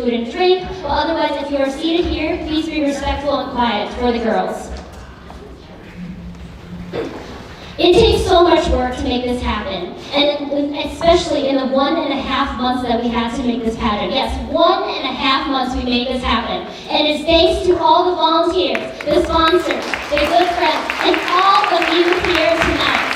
food and drink. But otherwise, if you are seated here, please be respectful and quiet for the girls. It takes so much work to make this happen, and especially in the 1.5 months that we had to make this pageant. Yes, 1.5 months we made this happen. And it's thanks to all the volunteers, the sponsors, the good friends, and all of you here tonight.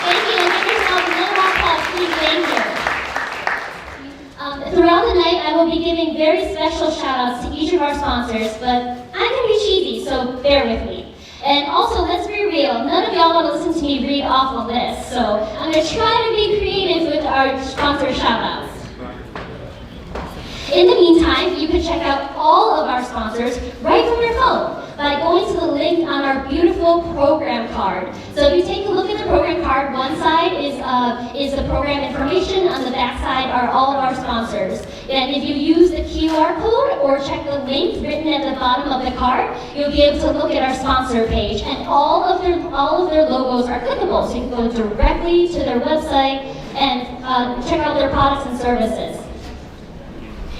Thank you, and give yourself another round of applause for being here. Throughout the night, I will be giving very special shout-outs to each of our sponsors, but I'm going to be cheesy, so bear with me. And also, let's be real, none of y'all want to listen to me read off of this, so I'm going to try to be creative with our sponsor shout-outs. In the meantime, you can check out all of our sponsors right from your phone by going to the link on our beautiful program card. So if you take a look at the program card, one side is the program information, on the back side are all of our sponsors. And if you use the QR code or check the link written at the bottom of the card, you'll be able to look at our sponsor page, and all of their logos are clickable, so you can go directly to their website and check out their products and services.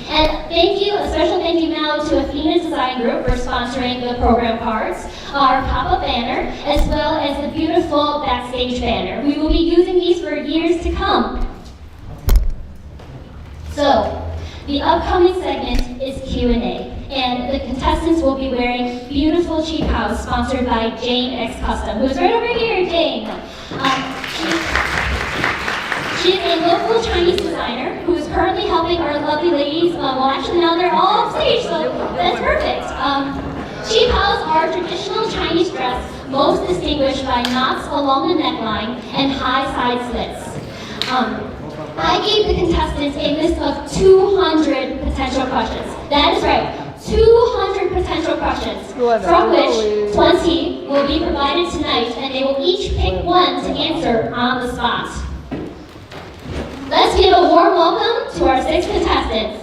And thank you, a special thank you now to Athena Design Group for sponsoring the program cards, our pop-up banner, as well as the beautiful backstage banner. We will be using these for years to come. So, the upcoming segment is Q&A, and the contestants will be wearing beautiful cheap house sponsored by Jane X Custom, who's right over here, Jane. She is a local Chinese designer who is currently helping our lovely ladies. Well, actually now they're all off stage, so that's perfect. Cheap house are traditional Chinese dress, most distinguished by knots along the neckline and high side slits. I gave the contestants a list of 200 potential questions. That is right, 200 potential questions, from which 20 will be provided tonight, and they will each pick one to answer on the spot. Let's give a warm welcome to our 6 contestants.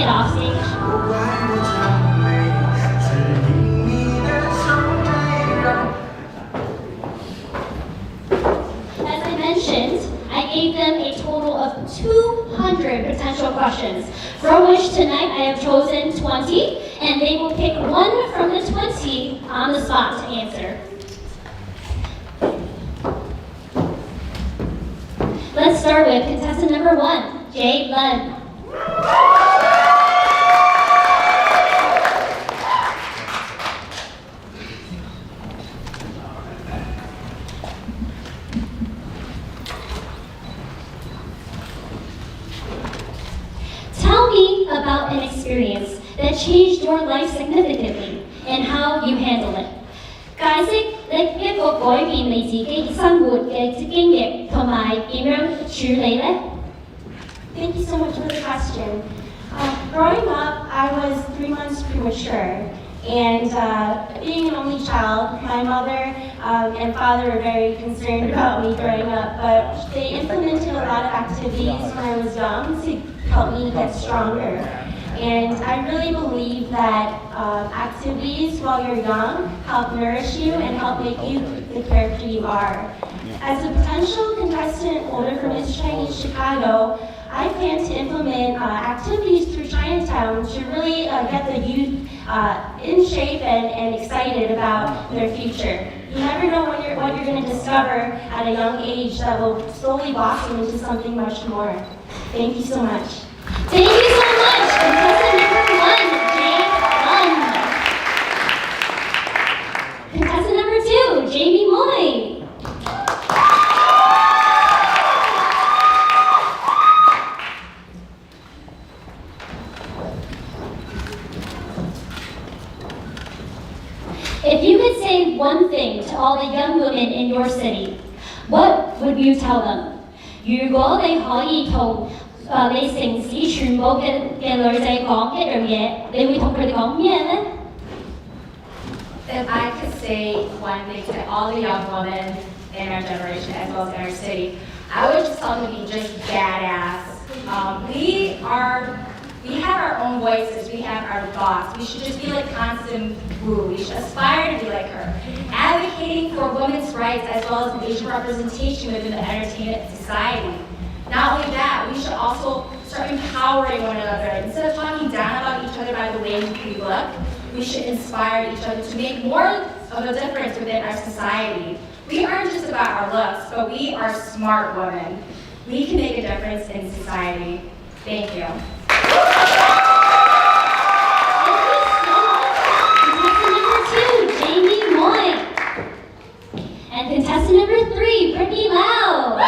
it off stage. As I mentioned, I gave them a total of 200 potential questions, from which tonight I have chosen 20, and they will pick one from the 20 on the spot to answer. Let's start with contestant number 1, Jay Lun. Tell me about an experience that changed your life significantly and how you handle it. 解釋你一個改變你自己生活嘅經歷同埋點樣處理呢？ Thank you so much for the question. Growing up, I was 3 months premature, and being an only child, my mother and father were very concerned about me growing up, but they implemented a lot of activities when I was young to help me get stronger. And I really believe that activities while you're young help nourish you and help make you the character you are. As a potential contestant older for Miss Chinese Chicago, I plan to implement activities through Chinatown to really get the youth in shape and excited about their future. You never know what you're going to discover at a young age that will slowly blossom into something much more. Thank you so much. Thank you so much, contestant number 1, Jay Lun. Contestant number 2, Jamie Moy. If you could say one thing to all the young women in your city, what would you tell them? 如果你可以同你城市全部嘅女仔講一樣嘢，你會同佢哋講咩呢？ If I could say one thing to all the young women in our generation as well as in our city, I would just tell them to be just badass. We have our own voices, we have our thoughts. We should just be like Constance Wu. We should aspire to be like her. Advocating for women's rights as well as Asian representation within the entertainment society. Not only that, we should also start empowering one another. Instead of talking down about each other by the way we look, we should inspire each other to make more of a difference within our society. We aren't just about our looks, but we are smart women. We can make a difference in society. Thank you. Contestant number 2, Jamie Moy. And contestant number 3, Brittany Lau.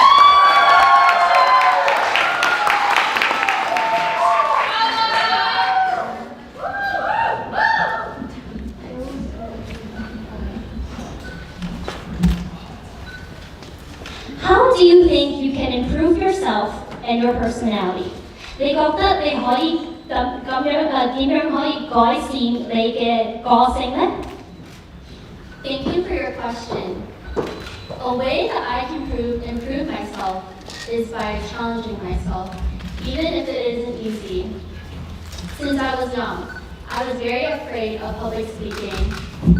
How do you think you can improve yourself and your personality? 你覺得你可以咁樣點樣可以改善你嘅個性呢？ Thank you for your question. A way that I can improve myself is by challenging myself, even if it isn't easy. Since I was young, I was very afraid of public speaking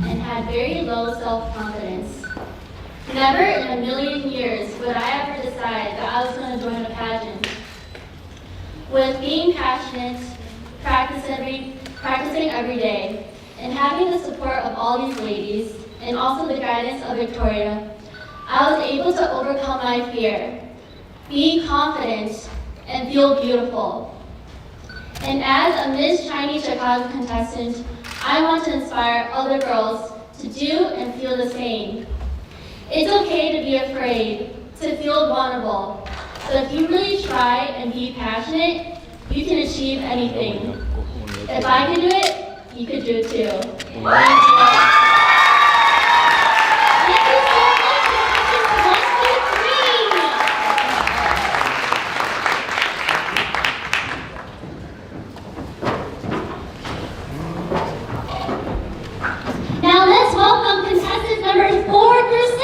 and had very low self-confidence. Never in a million years would I ever decide that I was going to join a pageant. With being passionate, practicing every day, and having the support of all these ladies, and also the guidance of Victoria, I was able to overcome my fear, be confident, and feel beautiful. And as a Miss Chinese Chicago contestant, I want to inspire other girls to do and feel the same. It's okay to be afraid, to feel vulnerable, but if you really try and be passionate, you can achieve anything. If I can do it, you could do it too. Thank you. Now let's welcome contestants numbers 4 through 6.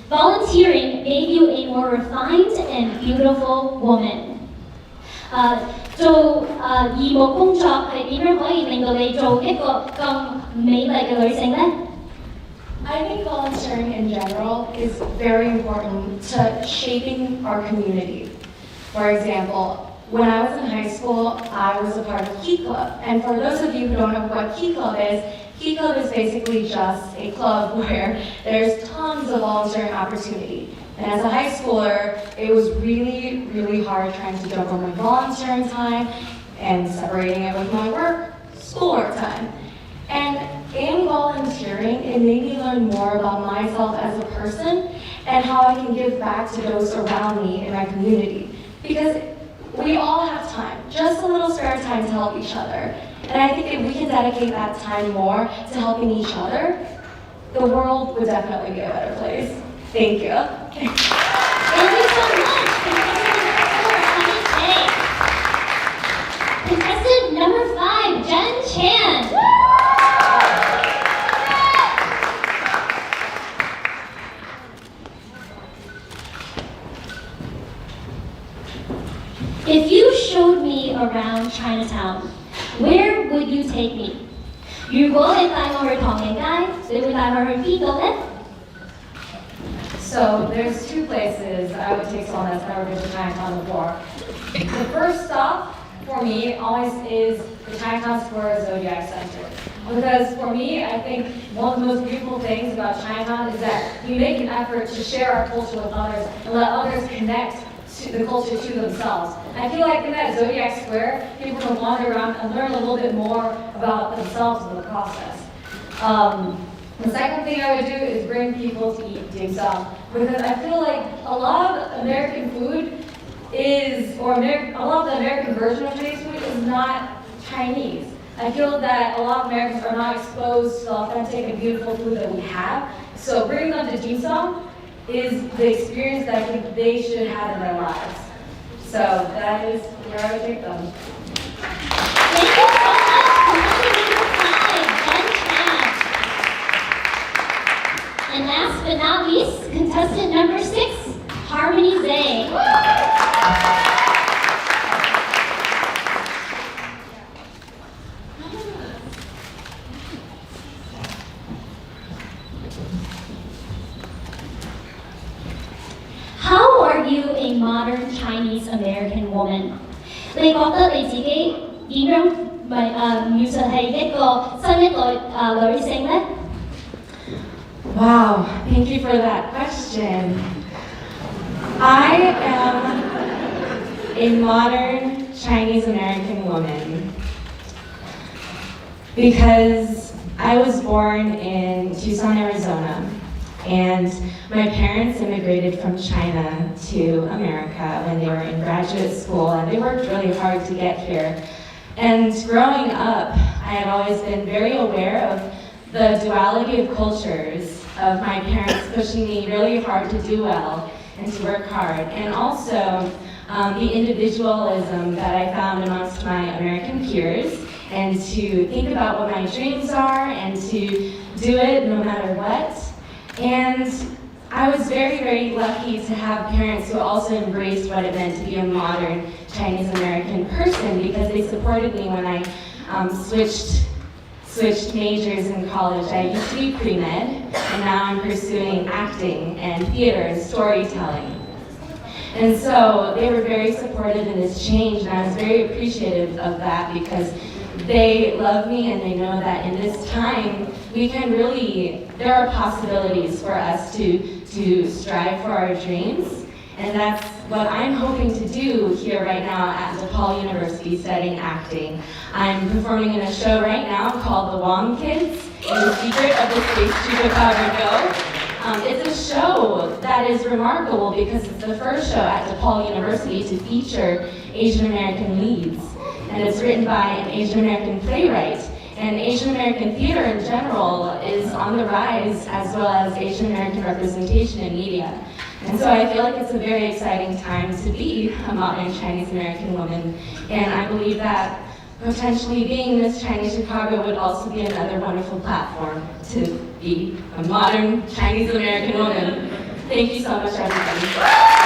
volunteering made you a more refined and beautiful woman. 做義務工作係點樣可以令到你做一個咁美麗嘅女性呢？ I think volunteering in general is very important to shaping our community. For example, when I was in high school, I was a part of Key Club. And for those of you who don't know what Key Club is basically just a club where there's tons of volunteering opportunity. And as a high schooler, it was really, really hard trying to juggle my volunteering time and separating it with my schoolwork time. And in volunteering, it made me learn more about myself as a person and how I can give back to those around me in my community. Because we all have time, just a little spare time to help each other. And I think if we can dedicate that time more to helping each other, the world would definitely be a better place. Thank you. Thank you so much. Contestant number 5, Jen Chan. If you showed me around Chinatown, where would you take me? 如果你帶我去唐人街，你會帶我去邊度呢？ So there's two places I would take someone that's never been to Chinatown before. The first stop for me always is the Chinatown Square Zodiac Center. Because for me, I think one of the most beautiful things about Chinatown is that we make an effort to share our culture with others and let others connect to the culture to themselves. I feel like in that Zodiac Square, people can wander around and learn a little bit more about themselves in the process. The second thing I would do is bring people to eat dim sum, because I feel like a lot of American food is, or a lot of the American version of Chinese food is not Chinese. I feel that a lot of Americans are not exposed to the authentic and beautiful food that we have. So bringing them to dim sum is the experience that I think they should have in their lives. So that is where I would take them. Thank you so much. And last but not least, contestant number 6, Harmony Zay. How are you a modern Chinese American woman? 你覺得你自己點樣描述係一個新一代女性呢？ Wow, thank you for that question. I am a modern Chinese American woman because I was born in Tucson, Arizona, and my parents immigrated from China to America when they were in graduate school, and they worked really hard to get here. And growing up, I had always been very aware of the duality of cultures, of my parents pushing me really hard to do well and to work hard, and also the individualism that I found amongst my American peers, and to think about what my dreams are and to do it no matter what. And I was very, very lucky to have parents who also embraced what it meant to be a modern Chinese American person, because they supported me when I switched majors in college. I used to be pre-med, and now I'm pursuing acting and theater and storytelling. And so they were very supportive in this change, and I was very appreciative of that, because they love me and they know that in this time we can really, there are possibilities for us to strive for our dreams. And that's what I'm hoping to do here right now at DePaul University studying acting. I'm performing in a show right now called The Wong Kids in the Secret of the Space Chupacabra Go. It's a show that is remarkable because it's the first show at DePaul University to feature Asian American leads. And it's written by an Asian American playwright. And Asian American theater in general is on the rise, as well as Asian American representation in media. And so I feel like it's a very exciting time to be a modern Chinese American woman. And I believe that potentially being Miss Chinese Chicago would also be another wonderful platform to be a modern Chinese American woman. Thank you so much, everybody.